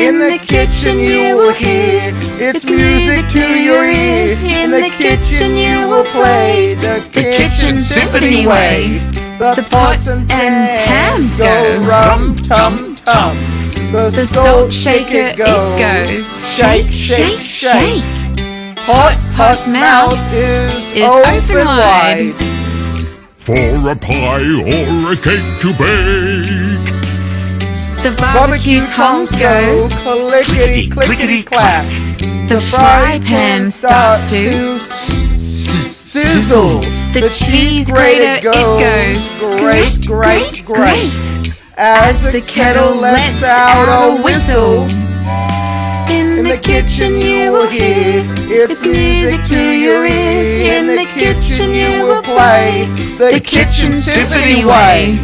In the kitchen you will hear its music to your ears. In the kitchen you will play the kitchen symphony way. The pots and pans go rum tum tum. The salt shaker it goes shake shake shake. Hot pot's mouth is open wide. For a pie or a cake to bake. The barbecue tongs go clickety clickety clack. The fry pan starts to sizzle. The cheese grater it goes grate grate grate. As the kettle lets out a whistle. In the kitchen you will hear its music to your ears. In the kitchen you will play the kitchen symphony way.